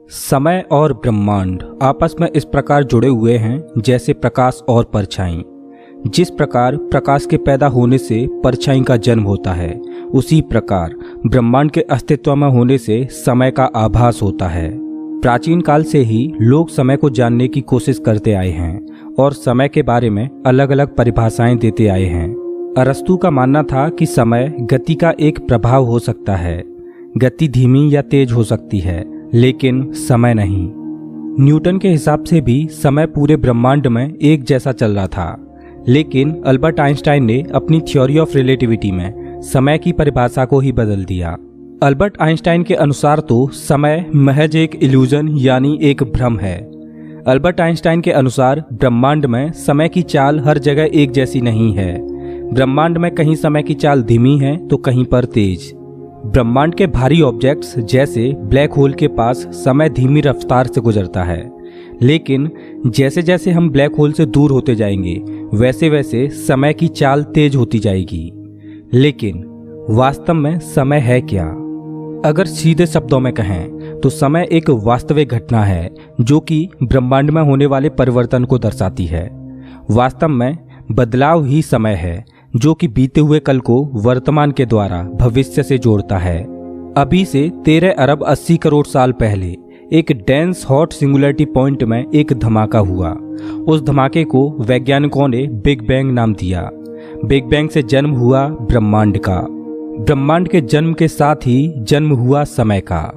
समय और ब्रह्मांड आपस में इस प्रकार जुड़े हुए हैं जैसे प्रकाश और परछाई। जिस प्रकार प्रकाश के पैदा होने से परछाई का जन्म होता है, उसी प्रकार ब्रह्मांड के अस्तित्व में होने से समय का आभास होता है। प्राचीन काल से ही लोग समय को जानने की कोशिश करते आए हैं और समय के बारे में अलग अलग परिभाषाएं देते आए हैं। अरस्तु का मानना था कि समय गति का एक प्रभाव हो सकता है। गति धीमी या तेज हो सकती है, लेकिन समय नहीं। न्यूटन के हिसाब से भी समय पूरे ब्रह्मांड में एक जैसा चल रहा था, लेकिन अल्बर्ट आइंस्टाइन ने अपनी थ्योरी ऑफ रिलेटिविटी में समय की परिभाषा को ही बदल दिया। अल्बर्ट आइंस्टाइन के अनुसार तो समय महज एक इल्यूजन यानी एक भ्रम है। अल्बर्ट आइंस्टाइन के अनुसार ब्रह्मांड में समय की चाल हर जगह एक जैसी नहीं है। ब्रह्मांड में कहीं समय की चाल धीमी है तो कहीं पर तेज। ब्रह्मांड के भारी ऑब्जेक्ट्स जैसे ब्लैक होल के पास समय धीमी रफ्तार से गुजरता है, लेकिन जैसे जैसे हम ब्लैक होल से दूर होते जाएंगे वैसे वैसे समय की चाल तेज होती जाएगी। लेकिन वास्तव में समय है क्या? अगर सीधे शब्दों में कहें तो समय एक वास्तविक घटना है जो कि ब्रह्मांड में होने वाले परिवर्तन को दर्शाती है। वास्तव में बदलाव ही समय है जो कि बीते हुए कल को वर्तमान के द्वारा भविष्य से जोड़ता है। अभी से 13 अरब 80 करोड़ साल पहले एक डेंस हॉट सिंगुलरिटी पॉइंट में एक धमाका हुआ। उस धमाके को वैज्ञानिकों ने बिग बैंग नाम दिया। बिग बैंग से जन्म हुआ ब्रह्मांड का। ब्रह्मांड के जन्म के साथ ही जन्म हुआ समय का।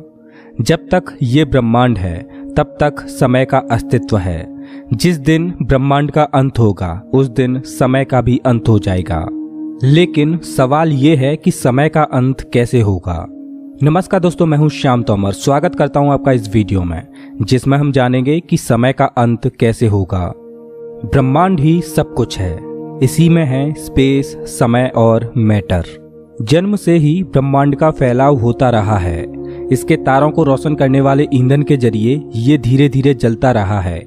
जब तक ये ब्रह्मांड है तब तक समय का अस्तित्व है। जिस दिन ब्रह्मांड का अंत होगा उस दिन समय का भी अंत हो जाएगा। लेकिन सवाल ये है कि समय का अंत कैसे होगा। नमस्कार दोस्तों, मैं हूं श्याम तोमर। स्वागत करता हूं आपका इस वीडियो में, जिसमें हम जानेंगे कि समय का अंत कैसे होगा। ब्रह्मांड ही सब कुछ है। इसी में है स्पेस, समय और मैटर। जन्म से ही ब्रह्मांड का फैलाव होता रहा है। इसके तारों को रोशन करने वाले ईंधन के जरिए ये धीरे धीरे जलता रहा है।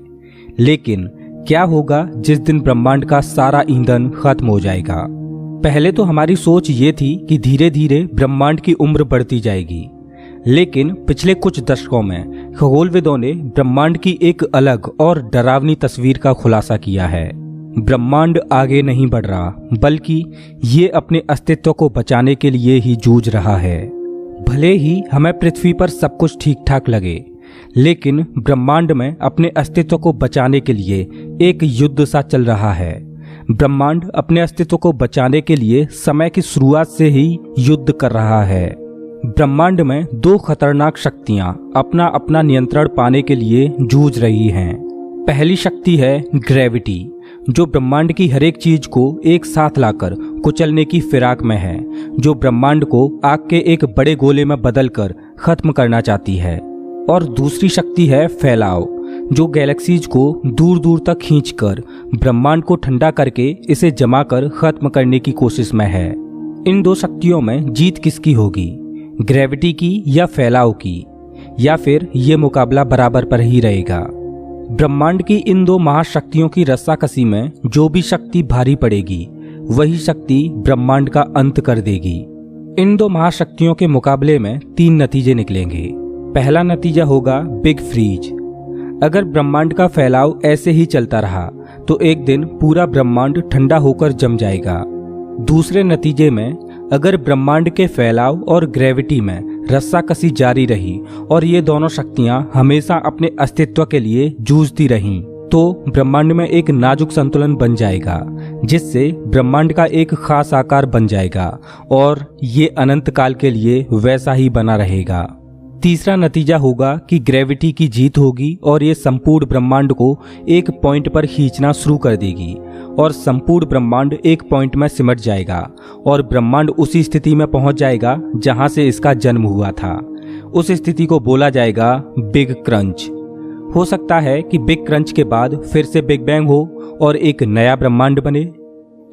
लेकिन क्या होगा जिस दिन ब्रह्मांड का सारा ईंधन खत्म हो जाएगा? पहले तो हमारी सोच ये थी कि धीरे धीरे ब्रह्मांड की उम्र बढ़ती जाएगी, लेकिन पिछले कुछ दशकों में खगोलविदों ने ब्रह्मांड की एक अलग और डरावनी तस्वीर का खुलासा किया है। ब्रह्मांड आगे नहीं बढ़ रहा, बल्कि ये अपने अस्तित्व को बचाने के लिए ही जूझ रहा है। भले ही हमें पृथ्वी पर सब कुछ ठीक ठाक लगे, लेकिन ब्रह्मांड में अपने अस्तित्व को बचाने के लिए एक युद्ध सा चल रहा है। ब्रह्मांड अपने अस्तित्व को बचाने के लिए समय की शुरुआत से ही युद्ध कर रहा है। ब्रह्मांड में दो खतरनाक शक्तियां अपना अपना नियंत्रण पाने के लिए जूझ रही हैं। पहली शक्ति है ग्रेविटी, जो ब्रह्मांड की हर एक चीज को एक साथ लाकर कुचलने की फिराक में है, जो ब्रह्मांड को आग के एक बड़े गोले में बदलकर खत्म करना चाहती है। और दूसरी शक्ति है फैलाव, जो गैलेक्सीज को दूर दूर तक खींचकर ब्रह्मांड को ठंडा करके इसे जमा कर खत्म करने की कोशिश में है। इन दो शक्तियों में जीत किसकी होगी, ग्रेविटी की या फैलाव की? या फिर ये मुकाबला बराबर पर ही रहेगा? ब्रह्मांड की इन दो महाशक्तियों की रस्साकसी में जो भी शक्ति भारी पड़ेगी वही शक्ति ब्रह्मांड का अंत कर देगी। इन दो महाशक्तियों के मुकाबले में 3 नतीजे निकलेंगे। पहला नतीजा होगा बिग फ्रीज। अगर ब्रह्मांड का फैलाव ऐसे ही चलता रहा तो एक दिन पूरा ब्रह्मांड ठंडा होकर जम जाएगा। दूसरे नतीजे में अगर ब्रह्मांड के फैलाव और ग्रेविटी में रस्साकसी जारी रही और ये दोनों शक्तियां हमेशा अपने अस्तित्व के लिए जूझती रहीं, तो ब्रह्मांड में एक नाजुक संतुलन बन जाएगा, जिससे ब्रह्मांड का एक खास आकार बन जाएगा और ये अनंत काल के लिए वैसा ही बना रहेगा। तीसरा नतीजा होगा कि ग्रेविटी की जीत होगी और ये संपूर्ण ब्रह्मांड को एक पॉइंट पर खींचना शुरू कर देगी और संपूर्ण ब्रह्मांड एक पॉइंट में सिमट जाएगा और ब्रह्मांड उसी स्थिति में पहुंच जाएगा जहां से इसका जन्म हुआ था। उस स्थिति को बोला जाएगा बिग क्रंच। हो सकता है कि बिग क्रंच के बाद फिर से बिग बैंग हो और एक नया ब्रह्मांड बने।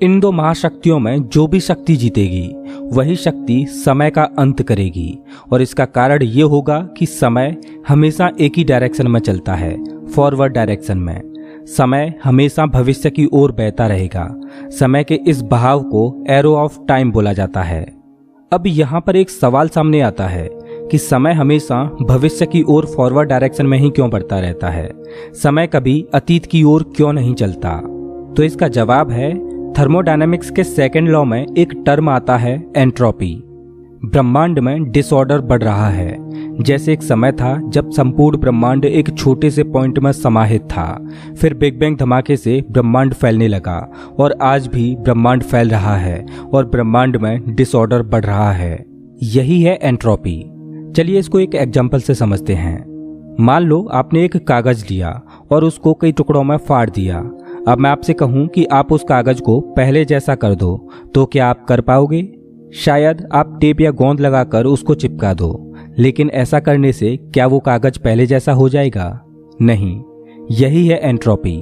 इन दो महाशक्तियों में जो भी शक्ति जीतेगी वही शक्ति समय का अंत करेगी, और इसका कारण ये होगा कि समय हमेशा एक ही डायरेक्शन में चलता है, फॉरवर्ड डायरेक्शन में। समय हमेशा भविष्य की ओर बहता रहेगा। समय के इस बहाव को एरो ऑफ टाइम बोला जाता है। अब यहाँ पर एक सवाल सामने आता है कि समय हमेशा भविष्य की ओर फॉरवर्ड डायरेक्शन में ही क्यों बढ़ता रहता है, समय कभी अतीत की ओर क्यों नहीं चलता? तो इसका जवाब है, थर्मोडायनेमिक्स के सेकंड लॉ में एक टर्म आता है एंट्रोपी। ब्रह्मांड में डिसऑर्डर बढ़ रहा है। जैसे एक समय था जब संपूर्ण ब्रह्मांड एक छोटे से पॉइंट में समाहित था, फिर बिग बैंग धमाके से ब्रह्मांड फैलने लगा और आज भी ब्रह्मांड फैल रहा है और ब्रह्मांड में डिसऑर्डर बढ़ रहा है। यही है एंट्रोपी। चलिए इसको एक एग्जाम्पल से समझते हैं। मान लो आपने एक कागज लिया और उसको कई टुकड़ों में फाड़ दिया। अब मैं आपसे कहूं कि आप उस कागज को पहले जैसा कर दो, तो क्या आप कर पाओगे? शायद आप टेप या गोंद लगाकर उसको चिपका दो, लेकिन ऐसा करने से क्या वो कागज पहले जैसा हो जाएगा? नहीं। यही है एंट्रोपी।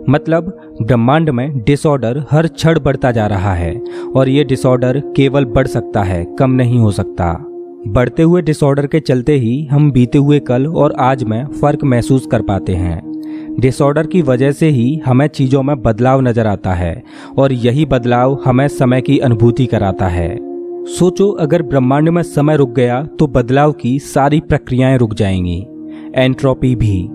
मतलब ब्रह्मांड में डिसऑर्डर हर क्षण बढ़ता जा रहा है और ये डिसऑर्डर केवल बढ़ सकता है, कम नहीं हो सकता। बढ़ते हुए डिसऑर्डर के चलते ही हम बीते हुए कल और आज में फर्क महसूस कर पाते हैं। डिसऑर्डर की वजह से ही हमें चीज़ों में बदलाव नजर आता है और यही बदलाव हमें समय की अनुभूति कराता है। सोचो, अगर ब्रह्मांड में समय रुक गया तो बदलाव की सारी प्रक्रियाएं रुक जाएंगी, एंट्रोपी भी।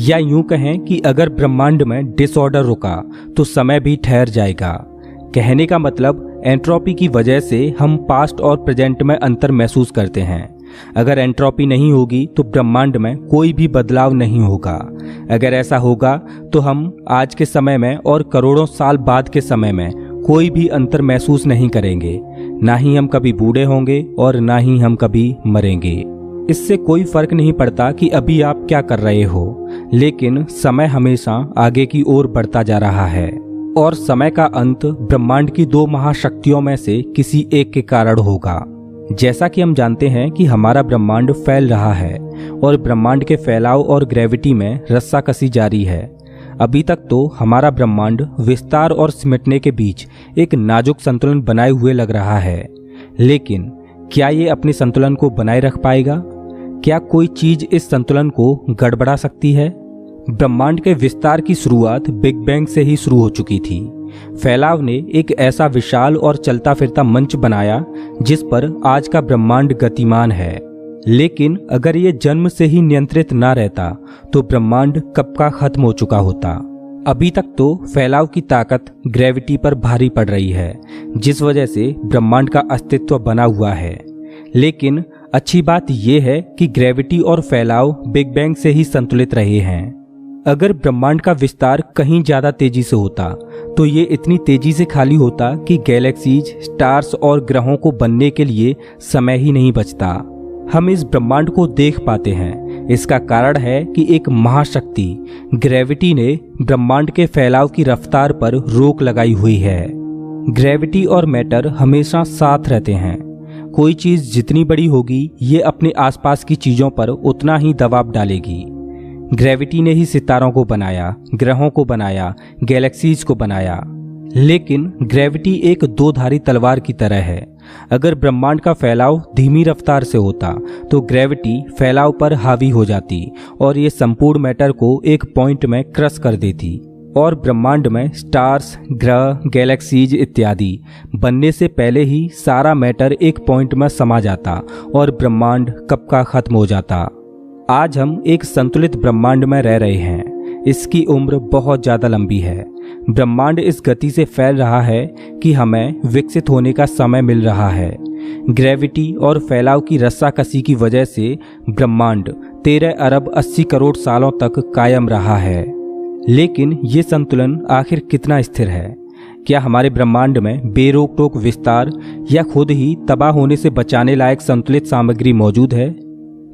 या यूं कहें कि अगर ब्रह्मांड में डिसऑर्डर रुका तो समय भी ठहर जाएगा। कहने का मतलब एंट्रोपी की वजह से हम पास्ट और प्रेजेंट में अंतर महसूस करते हैं। अगर एंट्रोपी नहीं होगी तो ब्रह्मांड में कोई भी बदलाव नहीं होगा। अगर ऐसा होगा तो हम आज के समय में और करोड़ों साल बाद के समय में कोई भी अंतर महसूस नहीं करेंगे। ना ही हम कभी बूढ़े होंगे और ना ही हम कभी मरेंगे। इससे कोई फर्क नहीं पड़ता कि अभी आप क्या कर रहे हो, लेकिन समय हमेशा आगे की ओर बढ़ता जा रहा है और समय का अंत ब्रह्मांड की दो महाशक्तियों में से किसी एक के कारण होगा। जैसा कि हम जानते हैं कि हमारा ब्रह्मांड फैल रहा है और ब्रह्मांड के फैलाव और ग्रेविटी में रस्साकसी जारी है। अभी तक तो हमारा ब्रह्मांड विस्तार और सिमटने के बीच एक नाजुक संतुलन बनाए हुए लग रहा है, लेकिन क्या ये अपने संतुलन को बनाए रख पाएगा? क्या कोई चीज इस संतुलन को गड़बड़ा सकती है? ब्रह्मांड के विस्तार की शुरुआत बिग बैंग से ही शुरू हो चुकी थी। फैलाव ने एक ऐसा विशाल और चलता फिरता मंच बनाया जिस पर आज का ब्रह्मांड गतिमान है। लेकिन अगर ये जन्म से ही नियंत्रित ना रहता तो ब्रह्मांड कब का खत्म हो चुका होता। अभी तक तो फैलाव की ताकत ग्रेविटी पर भारी पड़ रही है, जिस वजह से ब्रह्मांड का अस्तित्व बना हुआ है। लेकिन अच्छी बात यह है कि ग्रेविटी और फैलाव बिग बैंग से ही संतुलित रहे हैं। अगर ब्रह्मांड का विस्तार कहीं ज्यादा तेजी से होता तो ये इतनी तेजी से खाली होता कि गैलेक्सीज, स्टार्स और ग्रहों को बनने के लिए समय ही नहीं बचता। हम इस ब्रह्मांड को देख पाते हैं। इसका कारण है कि एक महाशक्ति ग्रेविटी ने ब्रह्मांड के फैलाव की रफ्तार पर रोक लगाई हुई है। ग्रेविटी और मैटर हमेशा साथ रहते हैं। कोई चीज जितनी बड़ी होगी ये अपने आसपास की चीजों पर उतना ही दबाव डालेगी। ग्रेविटी ने ही सितारों को बनाया, ग्रहों को बनाया, गैलेक्सीज को बनाया। लेकिन ग्रेविटी एक दो धारी तलवार की तरह है। अगर ब्रह्मांड का फैलाव धीमी रफ्तार से होता तो ग्रेविटी फैलाव पर हावी हो जाती और ये संपूर्ण मैटर को एक पॉइंट में क्रश कर देती और ब्रह्मांड में स्टार्स, ग्रह, गैलेक्सीज इत्यादि बनने से पहले ही सारा मैटर एक पॉइंट में समा जाता और ब्रह्मांड कब का खत्म हो जाता। आज हम एक संतुलित ब्रह्मांड में रह रहे हैं। इसकी उम्र बहुत ज्यादा लंबी है। ब्रह्मांड इस गति से फैल रहा है कि हमें विकसित होने का समय मिल रहा है। ग्रेविटी और फैलाव की रस्साकसी की वजह से ब्रह्मांड 13 अरब 80 करोड़ सालों तक कायम रहा है। लेकिन ये संतुलन आखिर कितना स्थिर है? क्या हमारे ब्रह्मांड में बेरोक टोक विस्तार या खुद ही तबाह होने से बचाने लायक संतुलित सामग्री मौजूद है?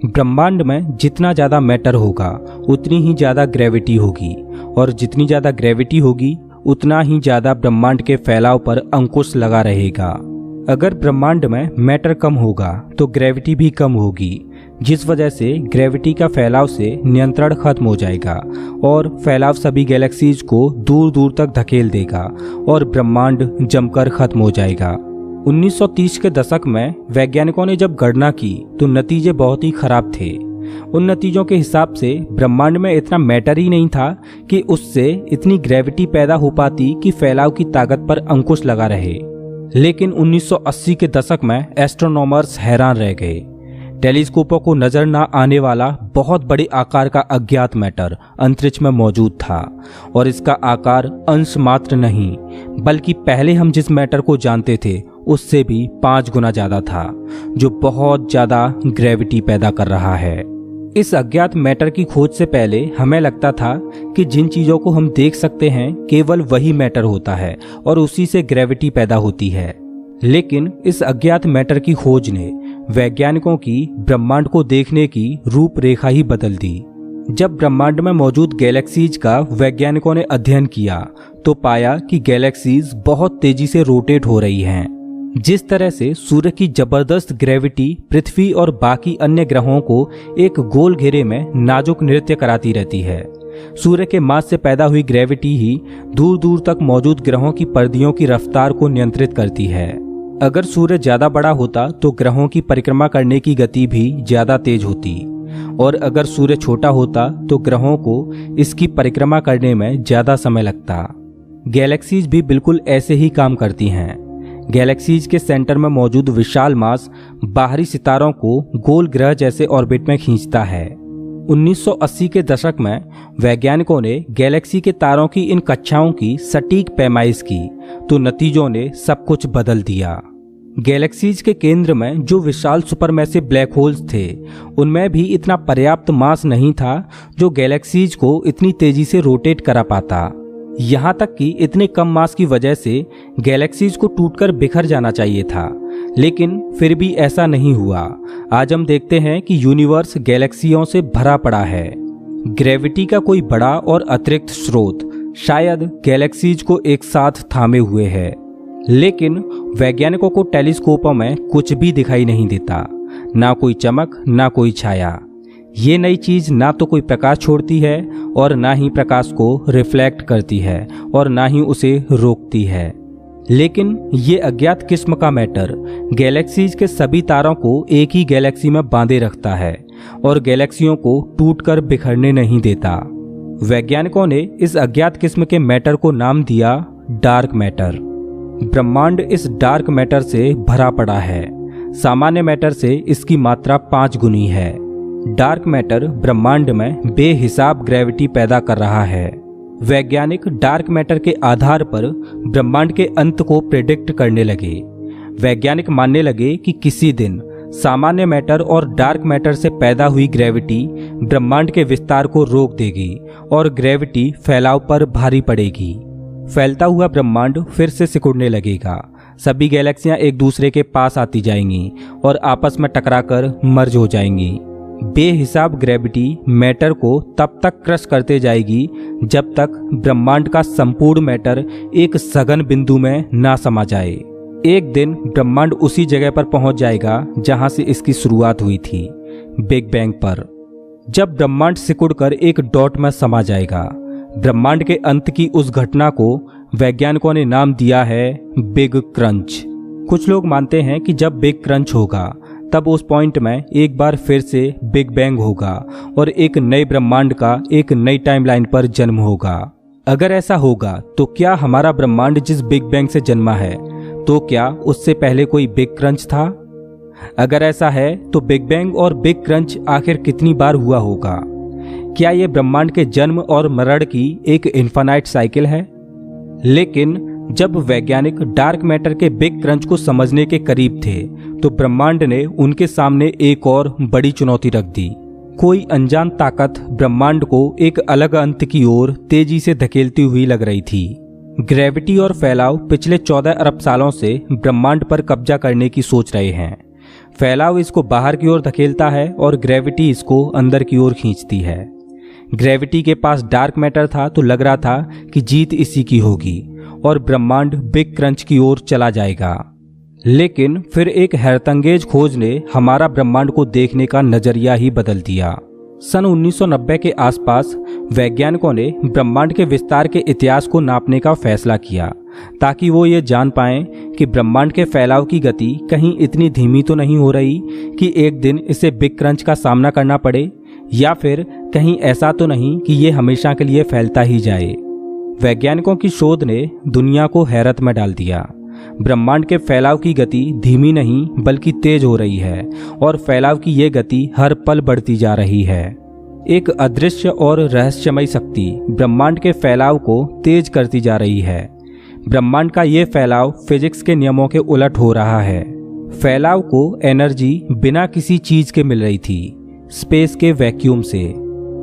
ब्रह्मांड में जितना ज्यादा मैटर होगा उतनी ही ज्यादा ग्रेविटी होगी और जितनी ज्यादा ग्रेविटी होगी उतना ही ज्यादा ब्रह्मांड के फैलाव पर अंकुश लगा रहेगा। अगर ब्रह्मांड में मैटर कम होगा तो ग्रेविटी भी कम होगी, जिस वजह से ग्रेविटी का फैलाव से नियंत्रण खत्म हो जाएगा और फैलाव सभी गैलेक्सीज को दूर दूर तक धकेल देगा और ब्रह्मांड जमकर खत्म हो जाएगा। 1930 के दशक में वैज्ञानिकों ने जब गणना की तो नतीजे बहुत ही खराब थे। उन नतीजों के हिसाब से ब्रह्मांड में इतना मैटर ही नहीं था कि उससे इतनी ग्रेविटी पैदा हो पाती कि फैलाव की ताकत पर अंकुश लगा रहे। लेकिन 1980 के दशक में एस्ट्रोनॉमर्स हैरान रह गए। टेलीस्कोपों को नजर न आने वाला बहुत बड़े आकार का अज्ञात मैटर अंतरिक्ष में मौजूद था और इसका आकार अंश मात्र नहीं बल्कि पहले हम जिस मैटर को जानते थे उससे भी 5 गुना ज्यादा था, जो बहुत ज्यादा ग्रेविटी पैदा कर रहा है। इस अज्ञात मैटर की खोज से पहले हमें लगता था कि जिन चीजों को हम देख सकते हैं केवल वही मैटर होता है और उसी से ग्रेविटी पैदा होती है, लेकिन इस अज्ञात मैटर की खोज ने वैज्ञानिकों की ब्रह्मांड को देखने की रूपरेखा ही बदल दी। जब ब्रह्मांड में मौजूद गैलेक्सीज का वैज्ञानिकों ने अध्ययन किया तो पाया कि गैलेक्सीज बहुत तेजी से रोटेट हो रही हैं। जिस तरह से सूर्य की जबरदस्त ग्रेविटी पृथ्वी और बाकी अन्य ग्रहों को एक गोल घेरे में नाजुक नृत्य कराती रहती है, सूर्य के मास से पैदा हुई ग्रेविटी ही दूर दूर तक मौजूद ग्रहों की परिधियों की रफ्तार को नियंत्रित करती है। अगर सूर्य ज्यादा बड़ा होता तो ग्रहों की परिक्रमा करने की गति भी ज्यादा तेज होती और अगर सूर्य छोटा होता तो ग्रहों को इसकी परिक्रमा करने में ज्यादा समय लगता। गैलेक्सीज भी बिल्कुल ऐसे ही काम करती हैं। गैलेक्सीज के सेंटर में मौजूद विशाल मास बाहरी सितारों को गोल ग्रह जैसे ऑर्बिट में खींचता है। 1980 के दशक में वैज्ञानिकों ने गैलेक्सी के तारों की इन कक्षाओं की सटीक पैमाइश की तो नतीजों ने सब कुछ बदल दिया। गैलेक्सीज के केंद्र में जो विशाल सुपरमैसिव ब्लैक होल्स थे उनमें भी इतना पर्याप्त मास नहीं था जो गैलेक्सीज को इतनी तेजी से रोटेट करा पाता। यहाँ तक कि इतने कम मास की वजह से गैलेक्सीज को टूटकर बिखर जाना चाहिए था, लेकिन फिर भी ऐसा नहीं हुआ। आज हम देखते हैं कि यूनिवर्स गैलेक्सियों से भरा पड़ा है। ग्रेविटी का कोई बड़ा और अतिरिक्त स्रोत शायद गैलेक्सीज को एक साथ थामे हुए है, लेकिन वैज्ञानिकों को टेलीस्कोपों में कुछ भी दिखाई नहीं देता, ना कोई चमक ना कोई छाया। ये नई चीज ना तो कोई प्रकाश छोड़ती है और ना ही प्रकाश को रिफ्लेक्ट करती है और ना ही उसे रोकती है, लेकिन ये अज्ञात किस्म का मैटर गैलेक्सीज के सभी तारों को एक ही गैलेक्सी में बांधे रखता है और गैलेक्सियों को टूटकर बिखरने नहीं देता। वैज्ञानिकों ने इस अज्ञात किस्म के मैटर को नाम दिया डार्क मैटर। ब्रह्मांड इस डार्क मैटर से भरा पड़ा है। सामान्य मैटर से इसकी मात्रा 5 गुनी है। डार्क मैटर ब्रह्मांड में बेहिसाब ग्रेविटी पैदा कर रहा है। वैज्ञानिक डार्क मैटर के आधार पर ब्रह्मांड के अंत को प्रेडिक्ट करने लगे। वैज्ञानिक मानने लगे कि किसी दिन सामान्य मैटर और डार्क मैटर से पैदा हुई ग्रेविटी ब्रह्मांड के विस्तार को रोक देगी और ग्रेविटी फैलाव पर भारी पड़ेगी। फैलता हुआ ब्रह्मांड फिर से सिकुड़ने लगेगा। सभी गैलेक्सियां एक दूसरे के पास आती जाएंगी और आपस में टकराकर मर्ज हो जाएंगी। बेहिसाब ग्रेविटी मैटर को तब तक क्रश करते जाएगी जब तक ब्रह्मांड का संपूर्ण मैटर एक सघन बिंदु में ना समा जाए। एक दिन ब्रह्मांड उसी जगह पर पहुंच जाएगा जहां से इसकी शुरुआत हुई थी, बिग बैंग पर। जब ब्रह्मांड सिकुड़कर एक डॉट में समा जाएगा, ब्रह्मांड के अंत की उस घटना को वैज्ञानिकों ने नाम दिया है बिग क्रंच। कुछ लोग मानते हैं कि जब बिग क्रंच होगा तब उस पॉइंट में एक बार फिर से बिग बैंग होगा और एक नए ब्रह्मांड का एक नई टाइमलाइन पर जन्म होगा। अगर ऐसा होगा तो क्या हमारा ब्रह्मांड जिस बिग बैंग से जन्मा है तो क्या उससे पहले कोई बिग क्रंच था? अगर ऐसा है तो बिग बैंग और बिग क्रंच आखिर कितनी बार हुआ होगा? क्या यह ब्रह्मांड के जन्म और मरण की एक इन्फिनाइट साइकिल है? लेकिन जब वैज्ञानिक डार्क मैटर के बिग क्रंच को समझने के करीब थे तो ब्रह्मांड ने उनके सामने एक और बड़ी चुनौती रख दी। कोई अनजान ताकत ब्रह्मांड को एक अलग अंत की ओर तेजी से धकेलती हुई लग रही थी। ग्रेविटी और फैलाव पिछले 14 अरब सालों से ब्रह्मांड पर कब्जा करने की सोच रहे हैं। फैलाव इसको बाहर की ओर धकेलता है और ग्रेविटी इसको अंदर की ओर खींचती है। ग्रेविटी के पास डार्क मैटर था तो लग रहा था कि जीत इसी की होगी और ब्रह्मांड बिग क्रंच की ओर चला जाएगा। लेकिन फिर एक हैरतअंगेज खोज ने हमारा ब्रह्मांड को देखने का नजरिया ही बदल दिया। सन 1990 के आसपास वैज्ञानिकों ने ब्रह्मांड के विस्तार के इतिहास को नापने का फैसला किया ताकि वो ये जान पाएं कि ब्रह्मांड के फैलाव की गति कहीं इतनी धीमी तो नहीं हो रही कि एक दिन इसे बिग क्रंच का सामना करना पड़े, या फिर कहीं ऐसा तो नहीं कि ये हमेशा के लिए फैलता ही जाए। वैज्ञानिकों की शोध ने दुनिया को हैरत में डाल दिया। ब्रह्मांड के फैलाव की गति धीमी नहीं बल्कि तेज हो रही है और फैलाव की ये गति हर पल बढ़ती जा रही है। एक अदृश्य और रहस्यमयी शक्ति ब्रह्मांड के फैलाव को तेज करती जा रही है। ब्रह्मांड का ये फैलाव फिजिक्स के नियमों के उलट हो रहा है। फैलाव को एनर्जी बिना किसी चीज के मिल रही थी, स्पेस के वैक्यूम से।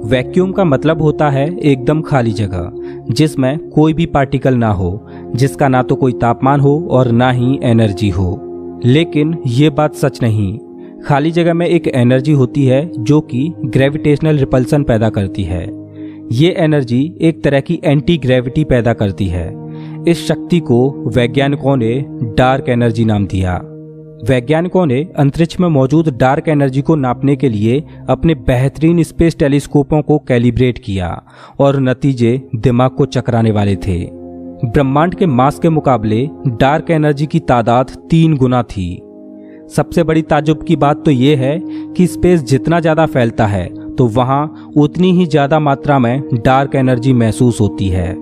वैक्यूम का मतलब होता है एकदम खाली जगह जिसमें कोई भी पार्टिकल ना हो, जिसका ना तो कोई तापमान हो और ना ही एनर्जी हो। लेकिन ये बात सच नहीं। खाली जगह में एक एनर्जी होती है जो कि ग्रेविटेशनल रिपल्सन पैदा करती है। ये एनर्जी एक तरह की एंटी ग्रेविटी पैदा करती है। इस शक्ति को वैज्ञानिकों ने डार्क एनर्जी नाम दिया। वैज्ञानिकों ने अंतरिक्ष में मौजूद डार्क एनर्जी को नापने के लिए अपने बेहतरीन स्पेस टेलीस्कोपों को कैलिब्रेट किया और नतीजे दिमाग को चकराने वाले थे। ब्रह्मांड के मास के मुकाबले डार्क एनर्जी की तादाद 3 गुना थी। सबसे बड़ी ताज्जुब की बात तो ये है कि स्पेस जितना ज़्यादा फैलता है तो वहाँ उतनी ही ज़्यादा मात्रा में डार्क एनर्जी महसूस होती है।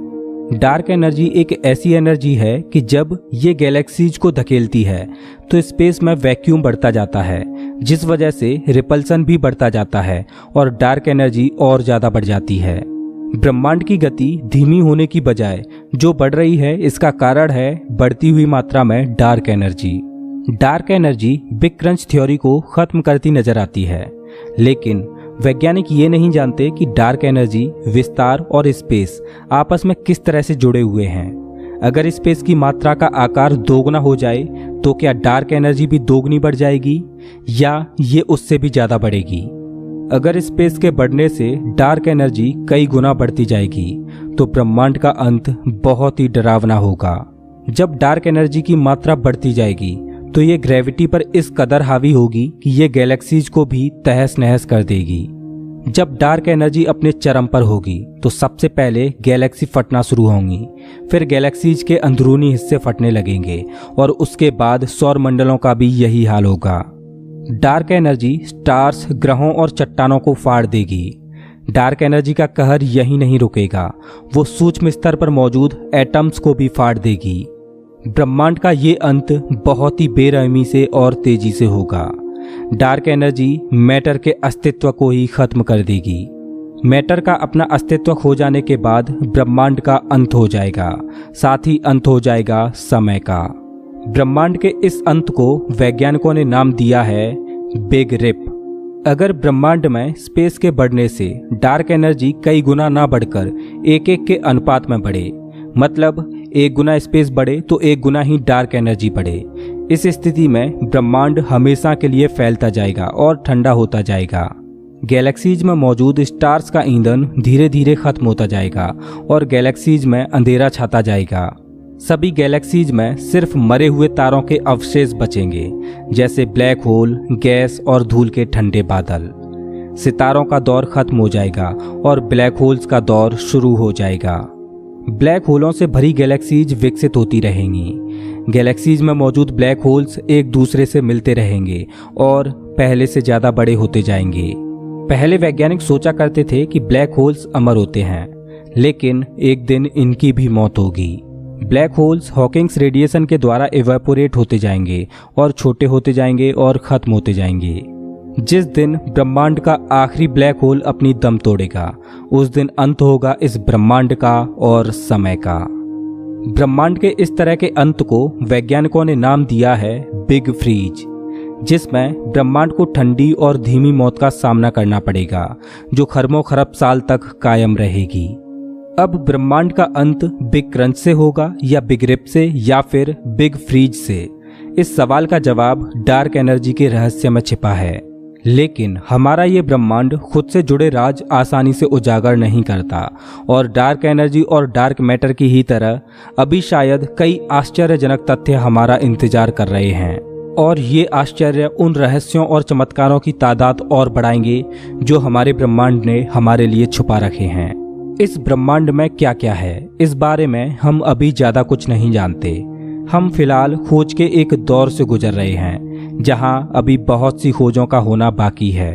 डार्क एनर्जी एक ऐसी एनर्जी है कि जब ये गैलेक्सीज को धकेलती है तो स्पेस में वैक्यूम बढ़ता जाता है, जिस वजह से रिपल्सन भी बढ़ता जाता है और डार्क एनर्जी और ज़्यादा बढ़ जाती है। ब्रह्मांड की गति धीमी होने की बजाय जो बढ़ रही है, इसका कारण है बढ़ती हुई मात्रा में dark energy. Dark energy big crunch theory को खत्म करती नजर आती है, लेकिन वैज्ञानिक ये नहीं जानते कि डार्क एनर्जी, विस्तार और स्पेस आपस में किस तरह से जुड़े हुए हैं। अगर स्पेस की मात्रा का आकार दोगुना हो जाए तो क्या डार्क एनर्जी भी दोगुनी बढ़ जाएगी या ये उससे भी ज़्यादा बढ़ेगी? अगर स्पेस के बढ़ने से डार्क एनर्जी कई गुना बढ़ती जाएगी तो ब्रह्मांड का अंत बहुत ही डरावना होगा। जब डार्क एनर्जी की मात्रा बढ़ती जाएगी तो ये ग्रेविटी पर इस कदर हावी होगी कि ये गैलेक्सीज को भी तहस नहस कर देगी। जब डार्क एनर्जी अपने चरम पर होगी तो सबसे पहले गैलेक्सी फटना शुरू होंगी, फिर गैलेक्सीज के अंदरूनी हिस्से फटने लगेंगे और उसके बाद सौर मंडलों का भी यही हाल होगा। डार्क एनर्जी स्टार्स, ग्रहों और चट्टानों को फाड़ देगी। डार्क एनर्जी का कहर यही नहीं रुकेगा, वो सूक्ष्म स्तर पर मौजूद एटम्स को भी फाड़ देगी। ब्रह्मांड का ये अंत बहुत ही बेरहमी से और तेजी से होगा। डार्क एनर्जी मैटर के अस्तित्व को ही खत्म कर देगी। मैटर का अपना अस्तित्व खो जाने के बाद ब्रह्मांड का अंत हो जाएगा, साथ ही अंत हो जाएगा समय का। ब्रह्मांड के इस अंत को वैज्ञानिकों ने नाम दिया है बिग रिप। अगर ब्रह्मांड में स्पेस के बढ़ने से डार्क एनर्जी कई गुना ना बढ़कर 1:1 के अनुपात में बढ़े, मतलब 1 गुना स्पेस बढ़े तो 1 गुना ही डार्क एनर्जी बढ़े, इस स्थिति में ब्रह्मांड हमेशा के लिए फैलता जाएगा और ठंडा होता जाएगा। गैलेक्सीज में मौजूद स्टार्स का ईंधन धीरे धीरे खत्म होता जाएगा और गैलेक्सीज में अंधेरा छाता जाएगा। सभी गैलेक्सीज में सिर्फ मरे हुए तारों के अवशेष बचेंगे, जैसे ब्लैक होल, गैस और धूल के ठंडे बादल। सितारों का दौर खत्म हो जाएगा और ब्लैक होल्स का दौर शुरू हो जाएगा। ब्लैक होलों से भरी गैलेक्सीज विकसित होती रहेंगी। गैलेक्सीज में मौजूद ब्लैक होल्स एक दूसरे से मिलते रहेंगे और पहले से ज़्यादा बड़े होते जाएंगे। पहले वैज्ञानिक सोचा करते थे कि ब्लैक होल्स अमर होते हैं, लेकिन एक दिन इनकी भी मौत होगी। ब्लैक होल्स हॉकिंग्स रेडिएशन के द्वारा इवेपोरेट होते जाएंगे और छोटे होते जाएंगे और खत्म होते जाएंगे। जिस दिन ब्रह्मांड का आखिरी ब्लैक होल अपनी दम तोड़ेगा, उस दिन अंत होगा इस ब्रह्मांड का और समय का। ब्रह्मांड के इस तरह के अंत को वैज्ञानिकों ने नाम दिया है बिग फ्रीज, जिसमें ब्रह्मांड को ठंडी और धीमी मौत का सामना करना पड़ेगा, जो खरबों खरब साल तक कायम रहेगी। अब ब्रह्मांड का अंत बिग क्रंच से होगा या बिग रिप से या फिर बिग फ्रीज से? इस सवाल का जवाब डार्क एनर्जी के रहस्य में छिपा है। लेकिन हमारा ये ब्रह्मांड खुद से जुड़े राज आसानी से उजागर नहीं करता और डार्क एनर्जी और डार्क मैटर की ही तरह अभी शायद कई आश्चर्यजनक तथ्य हमारा इंतजार कर रहे हैं, और ये आश्चर्य उन रहस्यों और चमत्कारों की तादाद और बढ़ाएंगे जो हमारे ब्रह्मांड ने हमारे लिए छुपा रखे हैं। इस ब्रह्मांड में क्या क्या है, इस बारे में हम अभी ज़्यादा कुछ नहीं जानते। हम फिलहाल खोज के एक दौर से गुजर रहे हैं जहां अभी बहुत सी खोजों का होना बाकी है।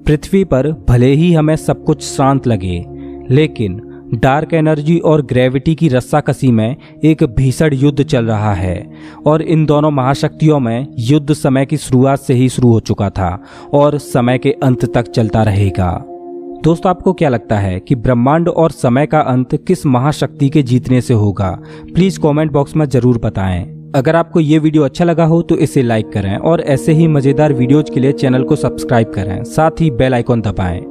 पृथ्वी पर भले ही हमें सब कुछ शांत लगे, लेकिन डार्क एनर्जी और ग्रेविटी की रस्साकसी में एक भीषण युद्ध चल रहा है और इन दोनों महाशक्तियों में युद्ध समय की शुरुआत से ही शुरू हो चुका था और समय के अंत तक चलता रहेगा। दोस्तों, आपको क्या लगता है कि ब्रह्मांड और समय का अंत किस महाशक्ति के जीतने से होगा? प्लीज कमेंट बॉक्स में जरूर बताएं। अगर आपको ये वीडियो अच्छा लगा हो तो इसे लाइक करें और ऐसे ही मजेदार वीडियोज के लिए चैनल को सब्सक्राइब करें, साथ ही बेल आइकॉन दबाएं।